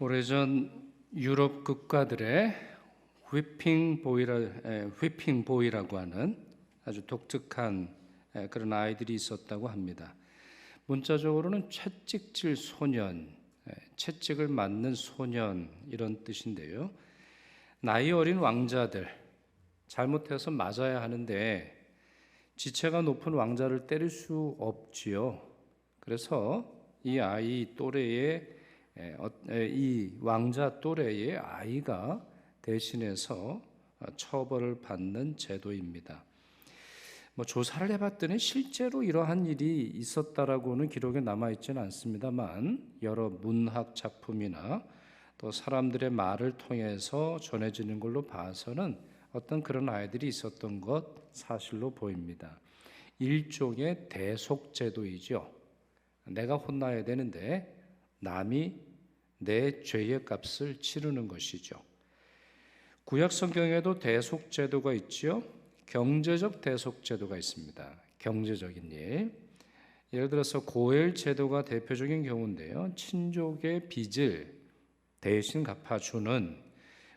오래전 유럽 국가들의 휘핑 보이라고 하는 아주 독특한 그런 아이들이 있었다고 합니다. 문자적으로는 채찍질 소년, 채찍을 맞는 소년 이런 뜻인데요. 나이 어린 왕자들, 잘못해서 맞아야 하는데 지체가 높은 왕자를 때릴 수 없지요. 그래서 이 아이 또래의 이 왕자 또래의 아이가 대신해서 처벌을 받는 제도입니다. 조사를 해봤더니 실제로 이러한 일이 있었다라고는 기록에 남아 있지는 않습니다만 여러 문학 작품이나 또 사람들의 말을 통해서 전해지는 걸로 봐서는 어떤 그런 아이들이 있었던 것 사실로 보입니다. 일종의 대속제도이죠. 내가 혼나야 되는데 남이 내 죄의 값을 치르는 것이죠. 구약 성경에도 대속제도가 있지요. 경제적 대속제도가 있습니다. 경제적인 일. 예를 들어서 고엘 제도가 대표적인 경우인데요. 친족의 빚을 대신 갚아주는,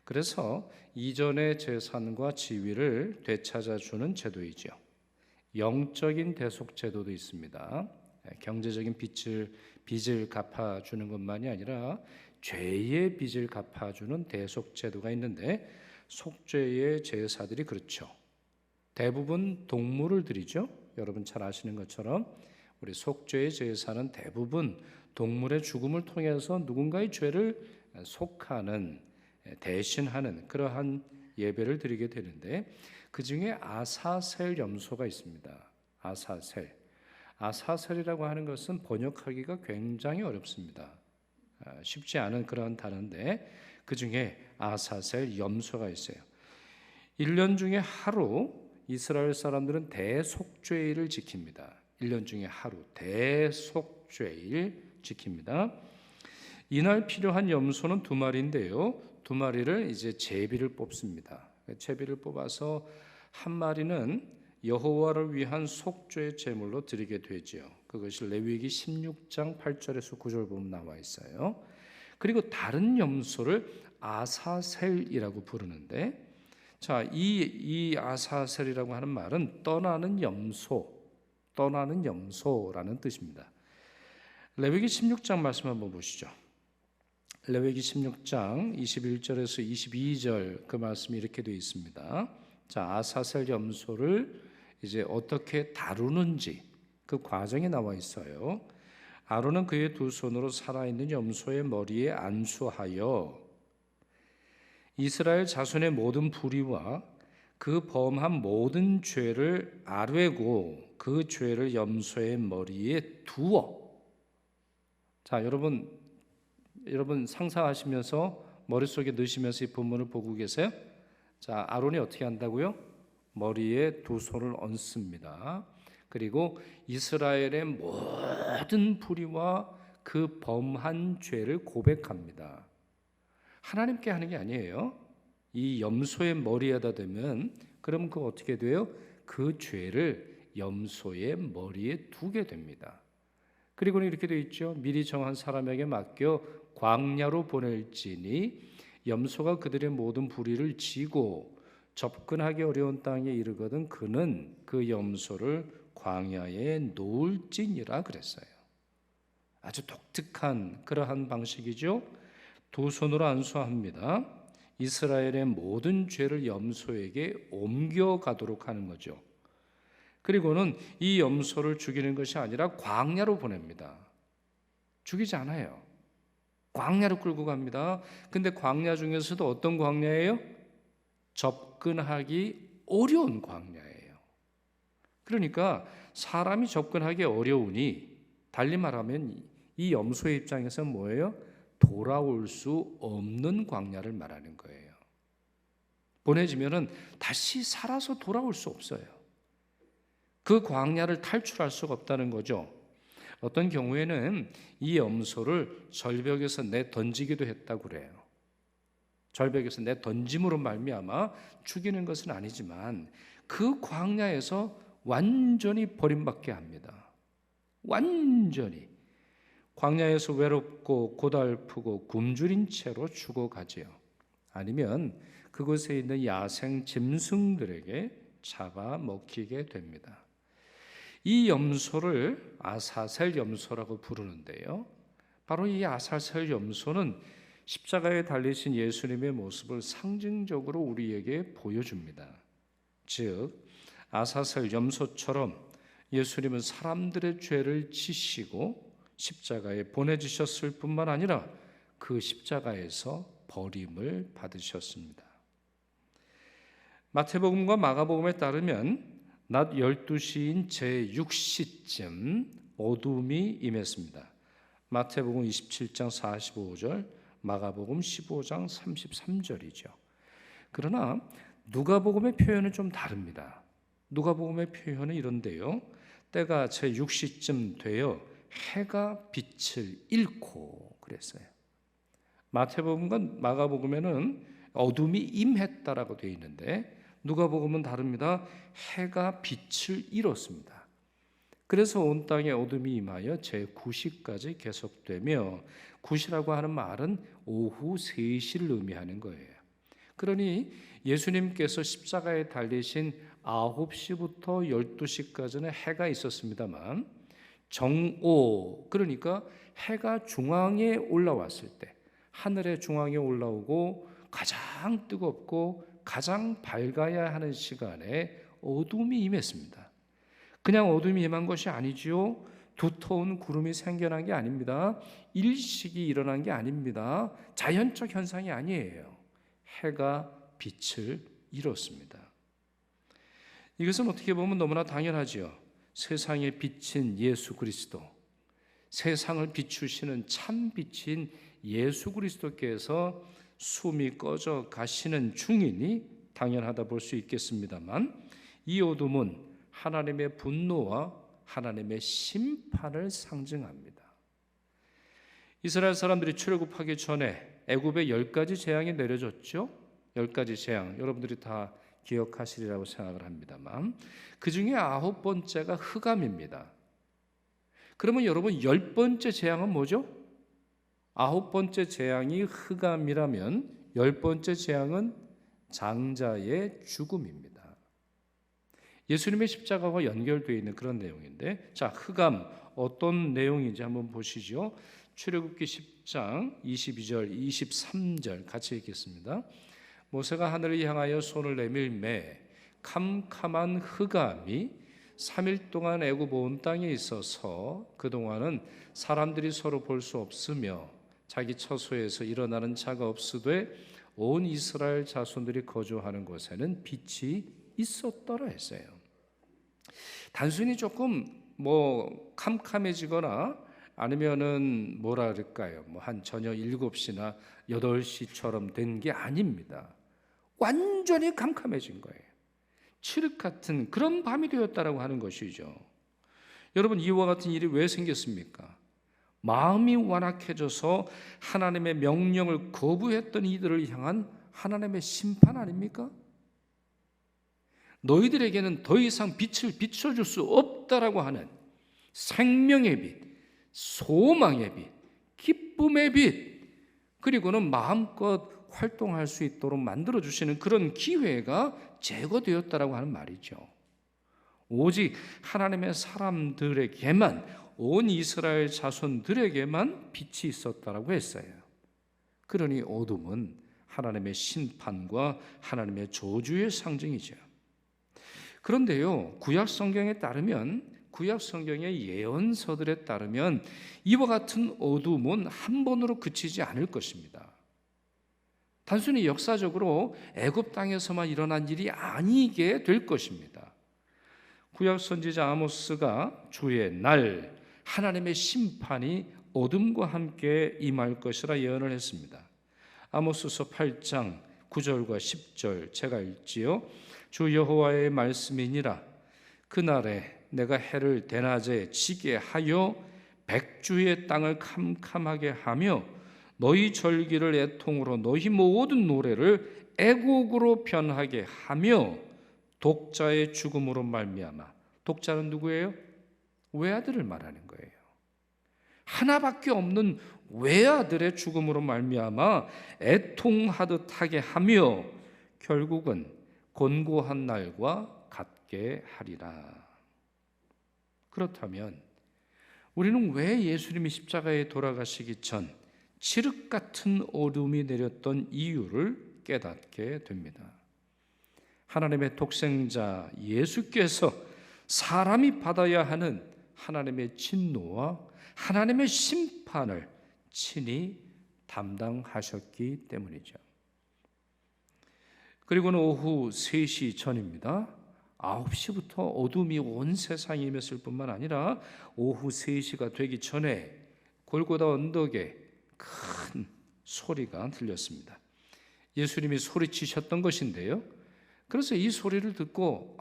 그래서 이전의 재산과 지위를 되찾아주는 제도이죠. 영적인 대속제도도 있습니다. 경제적인 빚을 갚아주는 것만이 아니라 죄의 빚을 갚아주는 대속제도가 있는데, 속죄의 제사들이 그렇죠. 대부분 동물을 드리죠. 여러분 잘 아시는 것처럼 우리 속죄의 제사는 대부분 동물의 죽음을 통해서 누군가의 죄를 속하는, 대신하는 그러한 예배를 드리게 되는데, 그 중에 아사셀 염소가 있습니다. 아사셀이라고 하는 것은 번역하기가 굉장히 어렵습니다. 쉽지 않은 그런 단어인데 그 중에 아사셀 염소가 있어요. 1년 중에 하루 이스라엘 사람들은 대속죄일을 지킵니다. 1년 중에 하루 대속죄일 지킵니다. 이날 필요한 염소는 2마리인데요. 2마리를 이제 제비를 뽑습니다. 제비를 뽑아서 한 마리는 여호와를 위한 속죄의 제물로 드리게 되죠. 그것이 레위기 16장 8절에서 9절 보면 나와 있어요. 그리고 다른 염소를 아사셀이라고 부르는데, 자, 이 아사셀이라고 하는 말은 떠나는 염소라는 뜻입니다. 레위기 16장 말씀 한번 보시죠. 레위기 16장 21절에서 22절 그 말씀이 이렇게 되어 있습니다. 자, 아사셀 염소를 이제 어떻게 다루는지 그 과정이 나와 있어요. 아론은 그의 2손으로 살아있는 염소의 머리에 안수하여 이스라엘 자손의 모든 불의와 그 범한 모든 죄를 아뢰고 그 죄를 염소의 머리에 두어. 자, 여러분 상상하시면서 머릿속에 넣으시면서 이 본문을 보고 계세요? 자, 아론이 어떻게 한다고요? 머리에 2손을 얹습니다. 그리고 이스라엘의 모든 불의와 그 범한 죄를 고백합니다. 하나님께 하는 게 아니에요. 이 염소의 머리에다 대면 그럼 그 어떻게 돼요? 그 죄를 염소의 머리에 두게 됩니다. 그리고는 이렇게 되어 있죠. 미리 정한 사람에게 맡겨 광야로 보낼지니 염소가 그들의 모든 불의를 지고 접근하기 어려운 땅에 이르거든 그는 그 염소를 광야에 놓을지니라 그랬어요. 아주 독특한 그러한 방식이죠. 2손으로 안수합니다. 이스라엘의 모든 죄를 염소에게 옮겨가도록 하는 거죠. 그리고는 이 염소를 죽이는 것이 아니라 광야로 보냅니다. 죽이지 않아요. 광야로 끌고 갑니다. 근데 광야 중에서도 어떤 광야예요? 접근하기 어려운 광야예요. 그러니까 사람이 접근하기 어려우니 달리 말하면 이 염소의 입장에서 뭐예요? 돌아올 수 없는 광야를 말하는 거예요. 보내지면은 다시 살아서 돌아올 수 없어요. 그 광야를 탈출할 수가 없다는 거죠. 어떤 경우에는 이 염소를 절벽에서 내던지기도 했다고 그래요. 절벽에서 내던짐으로 말미암아 죽이는 것은 아니지만 그 광야에서 완전히 버림받게 합니다. 완전히 광야에서 외롭고 고달프고 굶주린 채로 죽어가지요. 아니면 그곳에 있는 야생 짐승들에게 잡아먹히게 됩니다. 이 염소를 아사셀 염소라고 부르는데요. 바로 이 아사셀 염소는 십자가에 달리신 예수님의 모습을 상징적으로 우리에게 보여줍니다. 즉 아사셀 염소처럼 예수님은 사람들의 죄를 지시고 십자가에 보내주셨을 뿐만 아니라 그 십자가에서 버림을 받으셨습니다. 마태복음과 마가복음에 따르면 낮 12시인 제6시쯤 어둠이 임했습니다. 마태복음 27장 45절, 마가복음 15장 33절이죠. 그러나 누가복음의 표현은 좀 다릅니다. 누가복음의 표현은 이런데요. 때가 제6시쯤 되어 해가 빛을 잃고 그랬어요. 마태복음과 마가복음에는 어둠이 임했다라고 되어 있는데 누가복음은 다릅니다. 해가 빛을 잃었습니다. 그래서 온 땅에 어둠이 임하여 제9시까지 계속되며, 9시라고 하는 말은 오후 3시를 의미하는 거예요. 그러니 예수님께서 십자가에 달리신 9시부터 12시까지는 해가 있었습니다만 정오, 그러니까 해가 중앙에 올라왔을 때, 하늘의 중앙에 올라오고 가장 뜨겁고 가장 밝아야 하는 시간에 어둠이 임했습니다. 그냥 어둠이 임한 것이 아니지요. 두터운 구름이 생겨난 게 아닙니다. 일식이 일어난 게 아닙니다. 자연적 현상이 아니에요. 해가 빛을 잃었습니다. 이것은 어떻게 보면 너무나 당연하지요. 세상의 빛인 예수 그리스도, 세상을 비추시는 참 빛인 예수 그리스도께서 숨이 꺼져 가시는 중이니 당연하다 볼 수 있겠습니다만, 이 어둠은 하나님의 분노와 하나님의 심판을 상징합니다. 이스라엘 사람들이 출애굽하기 전에 애굽에 10가지 재앙이 내려졌죠. 10가지 재앙, 여러분들이 다 기억하시리라고 생각을 합니다만 그 중에 9번째가 흑암입니다. 그러면 여러분 10번째 재앙은 뭐죠? 9번째 재앙이 흑암이라면 10번째 재앙은 장자의 죽음입니다. 예수님의 십자가와 연결되어 있는 그런 내용인데, 자, 흑암 어떤 내용인지 한번 보시죠. 출애굽기 10장 22절 23절 같이 읽겠습니다. 모세가 하늘을 향하여 손을 내밀매 캄캄한 흑암이 3일 동안 애굽 온 땅에 있어서 그동안은 사람들이 서로 볼 수 없으며 자기 처소에서 일어나는 자가 없으되 온 이스라엘 자손들이 거주하는 곳에는 빛이 있었더라 했어요. 단순히 조금 캄캄해지거나 아니면은 뭐라 그럴까요? 한 저녁 7시나 8시처럼 된 게 아닙니다. 완전히 캄캄해진 거예요. 칠흑 같은 그런 밤이 되었다라고 하는 것이죠. 여러분, 이와 같은 일이 왜 생겼습니까? 마음이 완악해져서 하나님의 명령을 거부했던 이들을 향한 하나님의 심판 아닙니까? 너희들에게는 더 이상 빛을 비춰줄 수 없다라고 하는 생명의 빛, 소망의 빛, 기쁨의 빛, 그리고는 마음껏 활동할 수 있도록 만들어주시는 그런 기회가 제거되었다라고 하는 말이죠. 오직 하나님의 사람들에게만, 온 이스라엘 자손들에게만 빛이 있었다라고 했어요. 그러니 어둠은 하나님의 심판과 하나님의 저주의 상징이죠. 그런데요, 구약 성경에 따르면, 구약 성경의 예언서들에 따르면 이와 같은 어둠은 한 번으로 그치지 않을 것입니다. 단순히 역사적으로 애굽 땅에서만 일어난 일이 아니게 될 것입니다. 구약 선지자 아모스가 주의 날 하나님의 심판이 어둠과 함께 임할 것이라 예언을 했습니다. 아모스서 8장 9절과 10절 제가 읽지요. 주 여호와의 말씀이니라. 그날에 내가 해를 대낮에 지게 하여 백주의 땅을 캄캄하게 하며 너희 절기를 애통으로 너희 모든 노래를 애곡으로 변하게 하며 독자의 죽음으로 말미암아. 독자는 누구예요? 외아들을 말하는 거예요. 하나밖에 없는 외아들의 죽음으로 말미암아 애통하듯 하게 하며 결국은 곤고한 날과 같게 하리라. 그렇다면 우리는 왜 예수님이 십자가에 돌아가시기 전 칠흑 같은 어둠이 내렸던 이유를 깨닫게 됩니다. 하나님의 독생자 예수께서 사람이 받아야 하는 하나님의 진노와 하나님의 심판을 친히 담당하셨기 때문이죠. 그리고는 오후 3시 전입니다. 9시부터 어둠이 온 세상에 임했을 뿐만 아니라 오후 3시가 되기 전에 골고다 언덕에 큰 소리가 들렸습니다. 예수님이 소리치셨던 것인데요. 그래서 이 소리를 듣고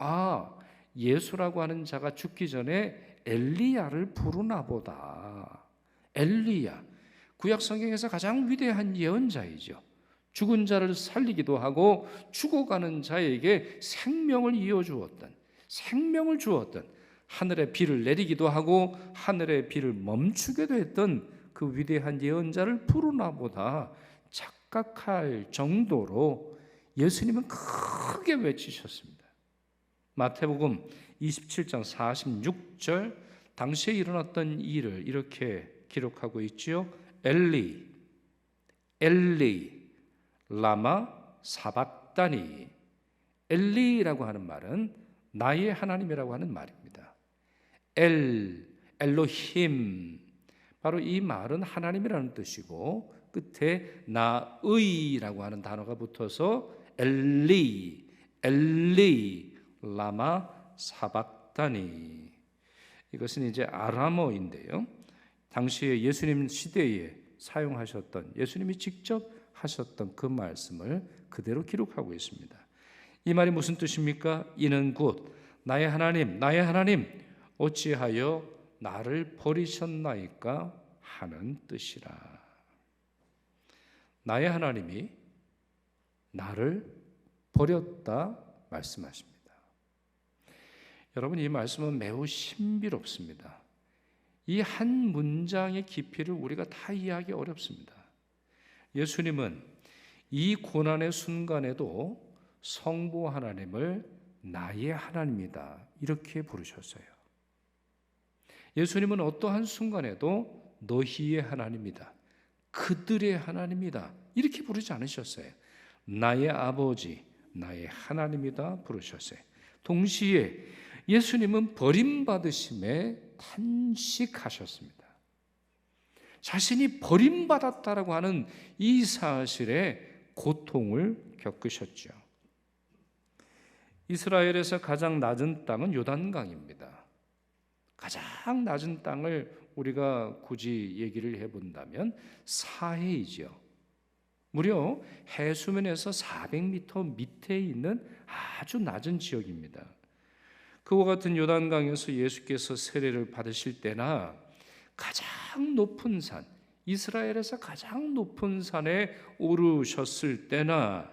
예수라고 하는 자가 죽기 전에 엘리야를 부르나 보다. 엘리야, 구약 성경에서 가장 위대한 예언자이죠. 죽은 자를 살리기도 하고 죽어가는 자에게 생명을 이어주었던, 생명을 주었던, 하늘의 비를 내리기도 하고 하늘의 비를 멈추게도 했던 그 위대한 예언자를 부르나 보다 착각할 정도로 예수님은 크게 외치셨습니다. 마태복음 27장 46절, 당시에 일어났던 일을 이렇게 기록하고 있지요. 엘리 엘리 라마 사박다니. 엘리라고 하는 말은 나의 하나님이라고 하는 말입니다. 엘로힘, 바로 이 말은 하나님이라는 뜻이고 끝에 나의라고 하는 단어가 붙어서 엘리 라마 사박다니. 이것은 이제 아람어인데요, 당시에 예수님 시대에 사용하셨던, 예수님이 직접 하셨던 그 말씀을 그대로 기록하고 있습니다. 이 말이 무슨 뜻입니까? 이는 곧 나의 하나님, 나의 하나님, 어찌하여 나를 버리셨나이까 하는 뜻이라. 나의 하나님이 나를 버렸다 말씀하십니다. 여러분, 이 말씀은 매우 신비롭습니다. 이 한 문장의 깊이를 우리가 다 이해하기 어렵습니다. 예수님은 이 고난의 순간에도 성부 하나님을 나의 하나님이다 이렇게 부르셨어요. 예수님은 어떠한 순간에도 너희의 하나님이다, 그들의 하나님이다 이렇게 부르지 않으셨어요. 나의 아버지, 나의 하나님이다 부르셨어요. 동시에 예수님은 버림받으심에 탄식하셨습니다. 자신이 버림받았다라고 하는 이 사실에 고통을 겪으셨죠. 이스라엘에서 가장 낮은 땅은 요단강입니다. 가장 낮은 땅을 우리가 굳이 얘기를 해본다면 사해이죠. 무려 해수면에서 400m 밑에 있는 아주 낮은 지역입니다. 그와 같은 요단강에서 예수께서 세례를 받으실 때나 가장 높은 산, 이스라엘에서 가장 높은 산에 오르셨을 때나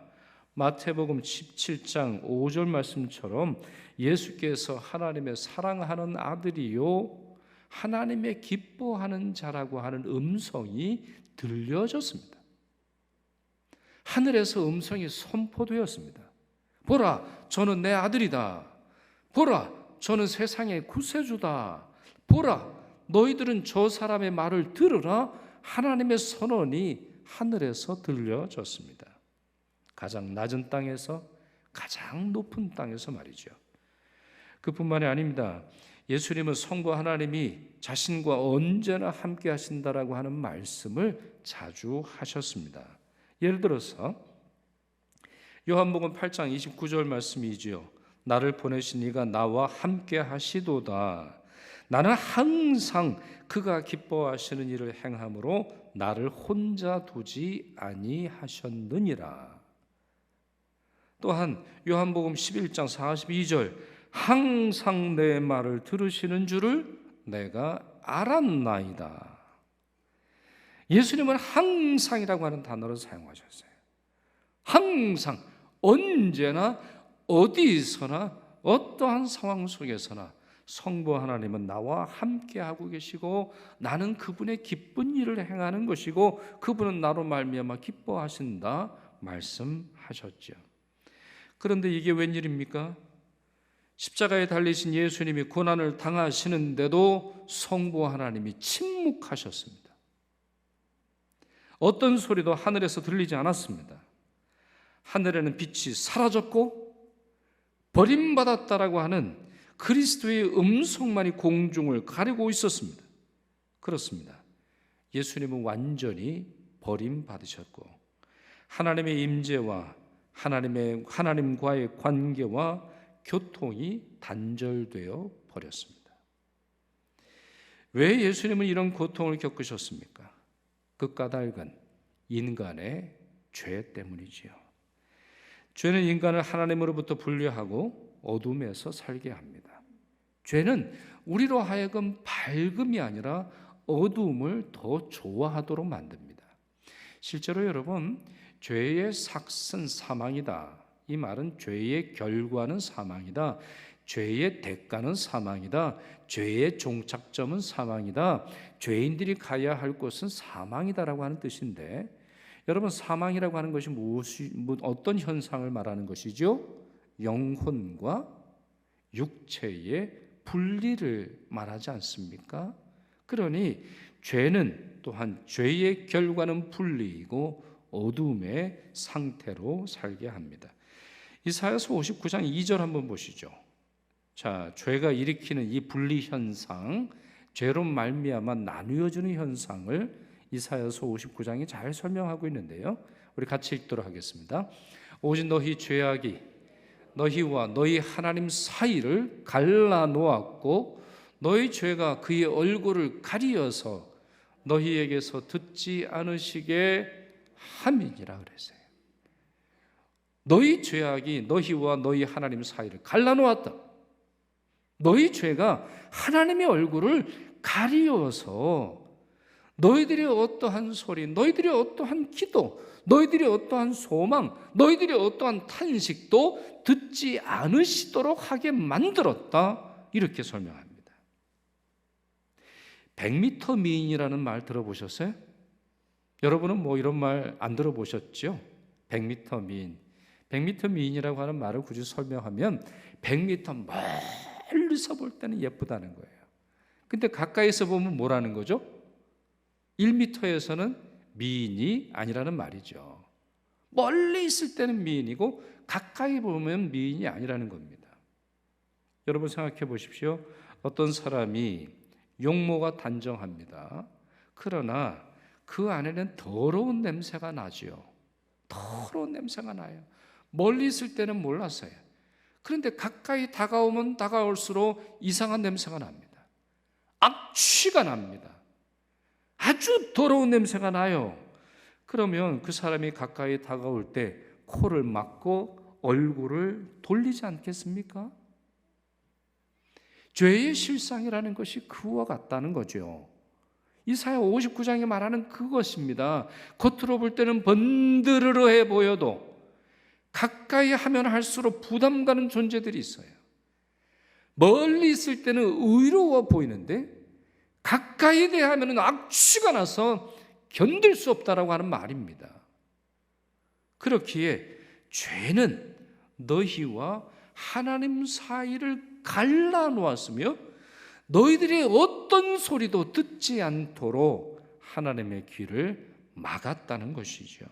마태복음 17장 5절 말씀처럼 예수께서 하나님의 사랑하는 아들이요 하나님의 기뻐하는 자라고 하는 음성이 들려졌습니다. 하늘에서 음성이 선포되었습니다. 보라, 저는 내 아들이다. 보라, 저는 세상의 구세주다. 보라, 너희들은 저 사람의 말을 들으라. 하나님의 선언이 하늘에서 들려졌습니다. 가장 낮은 땅에서 가장 높은 땅에서 말이죠. 그뿐만이 아닙니다. 예수님은 성부 하나님이 자신과 언제나 함께 하신다라고 하는 말씀을 자주 하셨습니다. 예를 들어서 요한복음 8장 29절 말씀이지요. 나를 보내신 이가 나와 함께 하시도다. 나는 항상 그가 기뻐하시는 일을 행함으로 나를 혼자 두지 아니하셨느니라. 또한 요한복음 11장 42절, 항상 내 말을 들으시는 줄을 내가 알았나이다. 예수님은 항상이라고 하는 단어를 사용하셨어요. 항상, 언제나, 어디서나, 어떠한 상황 속에서나 성부 하나님은 나와 함께 하고 계시고 나는 그분의 기쁜 일을 행하는 것이고 그분은 나로 말미암아 기뻐하신다 말씀하셨죠. 그런데 이게 웬일입니까? 십자가에 달리신 예수님이 고난을 당하시는데도 성부 하나님이 침묵하셨습니다. 어떤 소리도 하늘에서 들리지 않았습니다. 하늘에는 빛이 사라졌고 버림받았다라고 하는 그리스도의 음성만이 공중을 가리고 있었습니다. 그렇습니다. 예수님은 완전히 버림받으셨고 하나님의 임재와 하나님과의 관계와 교통이 단절되어 버렸습니다. 왜 예수님은 이런 고통을 겪으셨습니까? 그 까닭은 인간의 죄 때문이지요. 죄는 인간을 하나님으로부터 분리하고 어둠에서 살게 합니다. 죄는 우리로 하여금 밝음이 아니라 어두움을 더 좋아하도록 만듭니다. 실제로 여러분, 죄의 삭은 사망이다. 이 말은 죄의 결과는 사망이다. 죄의 대가는 사망이다. 죄의 종착점은 사망이다. 죄인들이 가야 할 곳은 사망이다라고 하는 뜻인데, 여러분, 사망이라고 하는 것이 어떤 현상을 말하는 것이죠? 영혼과 육체의 분리를 말하지 않습니까? 그러니 죄는 또한 죄의 결과는 분리이고 어둠의 상태로 살게 합니다. 이사야서 59장 2절 한번 보시죠. 자, 죄가 일으키는 이 분리 현상, 죄로 말미암아 나누어지는 현상을 이사야서 59장이 잘 설명하고 있는데요. 우리 같이 읽도록 하겠습니다. 오직 너희 죄악이 너희와 너희 하나님 사이를 갈라놓았고 너희 죄가 그의 얼굴을 가리어서 너희에게서 듣지 않으시게 함이니라 그랬어요. 너희 죄악이 너희와 너희 하나님 사이를 갈라놓았다. 너희 죄가 하나님의 얼굴을 가리어서 너희들의 어떠한 소리, 너희들의 어떠한 기도, 너희들의 어떠한 소망, 너희들의 어떠한 탄식도 듣지 않으시도록 하게 만들었다. 이렇게 설명합니다. 100m 미인이라는 말 들어보셨어요? 여러분은 뭐 이런 말 안 들어보셨죠? 100m 미인. 100m 미인이라고 하는 말을 굳이 설명하면 100m 멀리서 볼 때는 예쁘다는 거예요. 근데 가까이서 보면 뭐라는 거죠? 1m에서는 미인이 아니라는 말이죠. 멀리 있을 때는 미인이고 가까이 보면 미인이 아니라는 겁니다. 여러분 생각해 보십시오. 어떤 사람이 용모가 단정합니다. 그러나 그 안에는 더러운 냄새가 나죠. 더러운 냄새가 나요. 멀리 있을 때는 몰랐어요. 그런데 가까이 다가오면 다가올수록 이상한 냄새가 납니다. 악취가 납니다. 아주 더러운 냄새가 나요. 그러면 그 사람이 가까이 다가올 때 코를 막고 얼굴을 돌리지 않겠습니까? 죄의 실상이라는 것이 그와 같다는 거죠. 이사야 59장이 말하는 그것입니다. 겉으로 볼 때는 번드르르해 보여도 가까이 하면 할수록 부담 가는 존재들이 있어요. 멀리 있을 때는 의로워 보이는데 가까이 대하면 악취가 나서 견딜 수 없다라고 하는 말입니다. 그렇기에 죄는 너희와 하나님 사이를 갈라놓았으며 너희들의 어떤 소리도 듣지 않도록 하나님의 귀를 막았다는 것이죠.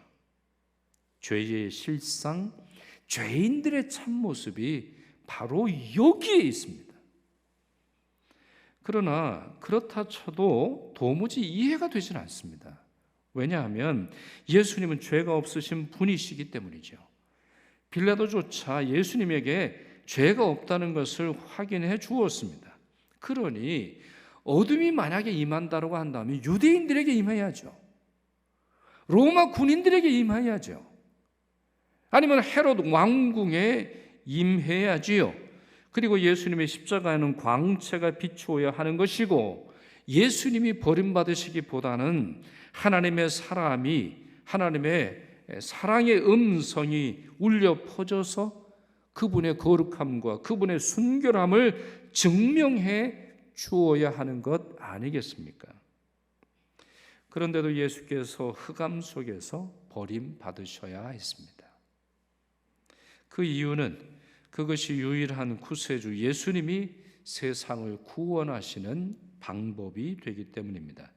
죄의 실상, 죄인들의 참모습이 바로 여기에 있습니다. 그러나 그렇다 쳐도 도무지 이해가 되지는 않습니다. 왜냐하면 예수님은 죄가 없으신 분이시기 때문이죠. 빌라도조차 예수님에게 죄가 없다는 것을 확인해 주었습니다. 그러니 어둠이 만약에 임한다고 한다면 유대인들에게 임해야죠. 로마 군인들에게 임해야죠. 아니면 헤롯 왕궁에 임해야지요. 그리고 예수님의 십자가에는 광채가 비추어야 하는 것이고 예수님이 버림받으시기보다는 하나님의 사람이 하나님의 사랑의 음성이 울려 퍼져서 그분의 거룩함과 그분의 순결함을 증명해 주어야 하는 것 아니겠습니까? 그런데도 예수께서 흑암 속에서 버림받으셔야 했습니다. 그 이유는 그것이 유일한 구세주 예수님이 세상을 구원하시는 방법이 되기 때문입니다.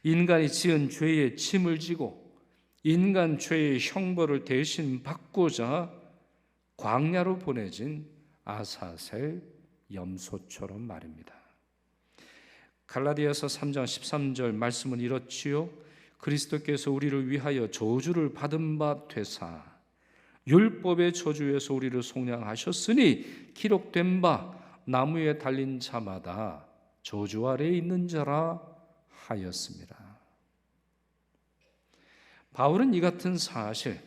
인간이 지은 죄의 짐을 지고 인간 죄의 형벌을 대신 받고자 광야로 보내진 아사셀 염소처럼 말입니다. 갈라디아서 3장 13절 말씀은 이렇지요. 그리스도께서 우리를 위하여 저주를 받은 바 되사 율법의 저주에서 우리를 속량하셨으니 기록된 바 나무에 달린 자마다 저주 아래에 있는 자라 하였습니다. 바울은 이 같은 사실,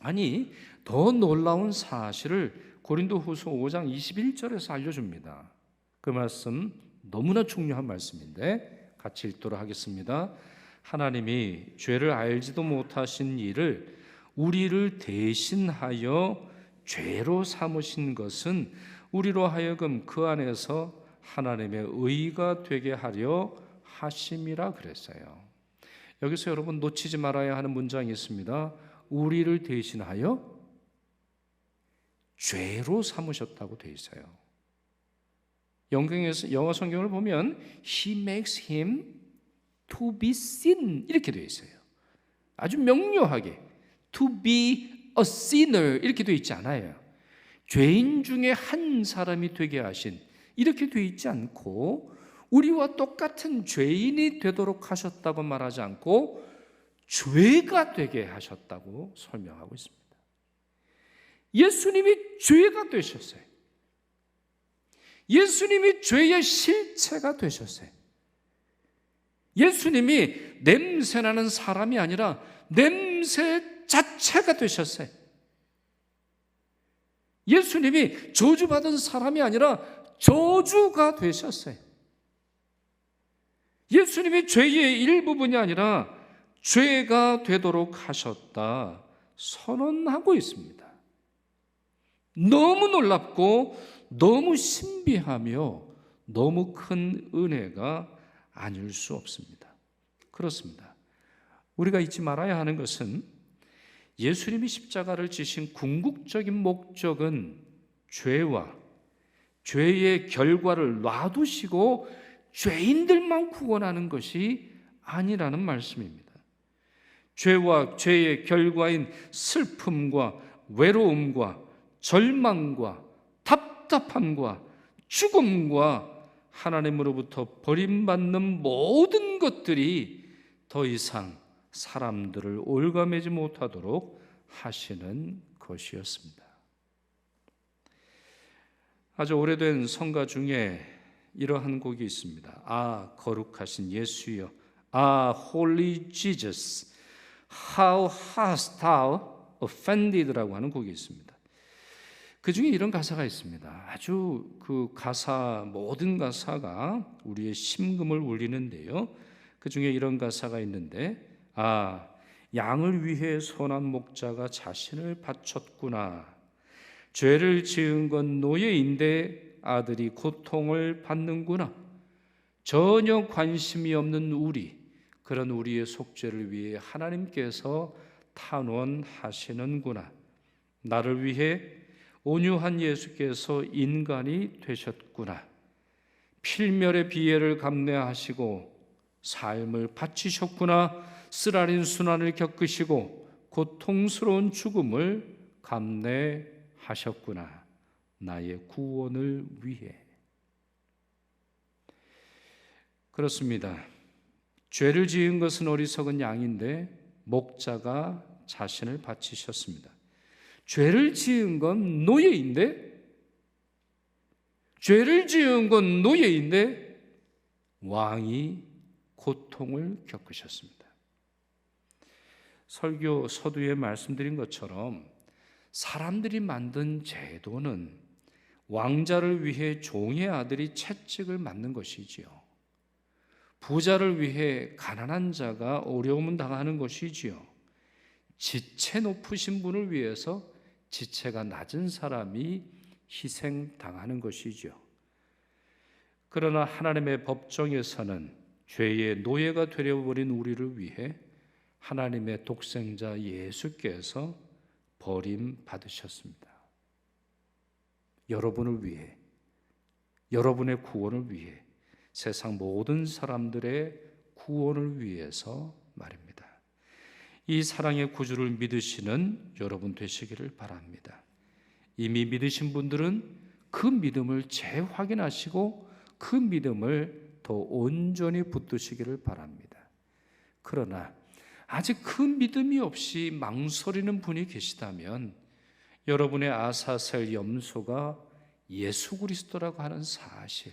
아니 더 놀라운 사실을 고린도후서 5장 21절에서 알려줍니다. 그 말씀 너무나 중요한 말씀인데 같이 읽도록 하겠습니다. 하나님이 죄를 알지도 못하신 이를 우리를 대신하여 죄로 삼으신 것은 우리로 하여금 그 안에서 하나님의 의가 되게 하려 하심이라 그랬어요. 여기서 여러분 놓치지 말아야 하는 문장이 있습니다. 우리를 대신하여 죄로 삼으셨다고 되어 있어요. 영어 성경을 보면 He makes him to be sin 이렇게 되어 있어요. 아주 명료하게 to be a sinner 이렇게 되어 있지 않아요. 죄인 중에 한 사람이 되게 하신 이렇게 되어 있지 않고 우리와 똑같은 죄인이 되도록 하셨다고 말하지 않고 죄가 되게 하셨다고 설명하고 있습니다. 예수님이 죄가 되셨어요. 예수님이 죄의 실체가 되셨어요. 예수님이 냄새나는 사람이 아니라 냄새 자체가 되셨어요. 예수님이 저주받은 사람이 아니라 저주가 되셨어요. 예수님이 죄의 일부분이 아니라 죄가 되도록 하셨다 선언하고 있습니다. 너무 놀랍고 너무 신비하며 너무 큰 은혜가 아닐 수 없습니다. 그렇습니다. 우리가 잊지 말아야 하는 것은 예수님이 십자가를 지신 궁극적인 목적은 죄와 죄의 결과를 놔두시고 죄인들만 구원하는 것이 아니라는 말씀입니다. 죄와 죄의 결과인 슬픔과 외로움과 절망과 답답함과 죽음과 하나님으로부터 버림받는 모든 것들이 더 이상 사람들을 올가매지 못하도록 하시는 것이었습니다. 아주 오래된 성가 중에 이러한 곡이 있습니다. 아 거룩하신 예수여, 아 Holy Jesus, How hast thou offended라고 하는 곡이 있습니다. 그 중에 이런 가사가 있습니다. 아주 그 가사 모든 가사가 우리의 심금을 울리는데요. 그 중에 이런 가사가 있는데 아 양을 위해 선한 목자가 자신을 바쳤구나. 죄를 지은 건 노예인데 아들이 고통을 받는구나. 전혀 관심이 없는 우리, 그런 우리의 속죄를 위해 하나님께서 탄원하시는구나. 나를 위해 온유한 예수께서 인간이 되셨구나. 필멸의 비애를 감내하시고 삶을 바치셨구나. 쓰라린 순환을 겪으시고 고통스러운 죽음을 감내하셨구나. 나의 구원을 위해. 그렇습니다. 죄를 지은 것은 어리석은 양인데 목자가 자신을 바치셨습니다. 죄를 지은 건 노예인데 왕이 고통을 겪으셨습니다. 설교 서두에 말씀드린 것처럼 사람들이 만든 제도는 왕자를 위해 종의 아들이 채찍을 맞는 것이지요. 부자를 위해 가난한 자가 어려움을 당하는 것이지요. 지체 높으신 분을 위해서 지체가 낮은 사람이 희생당하는 것이죠. 그러나 하나님의 법정에서는 죄의 노예가 되어버린 우리를 위해 하나님의 독생자 예수께서 버림받으셨습니다. 여러분을 위해, 여러분의 구원을 위해, 세상 모든 사람들의 구원을 위해서 말입니다. 이 사랑의 구주를 믿으시는 여러분 되시기를 바랍니다. 이미 믿으신 분들은 그 믿음을 재확인하시고 그 믿음을 더 온전히 붙드시기를 바랍니다. 그러나 아직 그 믿음이 없이 망설이는 분이 계시다면 여러분의 아사셀 염소가 예수 그리스도라고 하는 사실,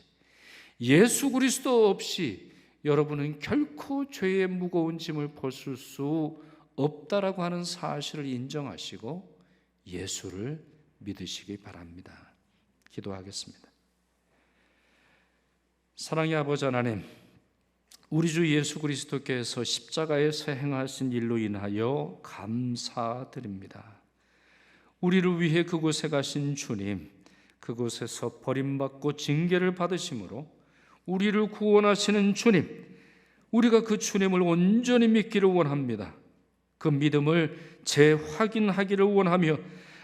예수 그리스도 없이 여러분은 결코 죄의 무거운 짐을 벗을 수 없다라고 하는 사실을 인정하시고 예수를 믿으시기 바랍니다. 기도하겠습니다. 사랑의 아버지 하나님, 우리 주 예수 그리스도께서 십자가에서 행하신 일로 인하여 감사드립니다. 우리를 위해 그곳에 가신 주님, 그곳에서 버림받고 징계를 받으심으로 우리를 구원하시는 주님, 우리가 그 주님을 온전히 믿기를 원합니다. 그 믿음을 재확인하기를 원하며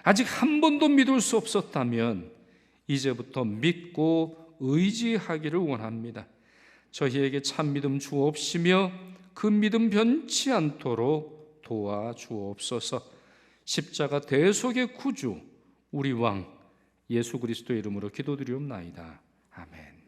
아직 한 번도 믿을 수 없었다면 이제부터 믿고 의지하기를 원합니다. 저희에게 참 믿음 주옵시며 그 믿음 변치 않도록 도와주옵소서. 십자가 대속의 구주 우리 왕 예수 그리스도의 이름으로 기도드리옵나이다. 아멘.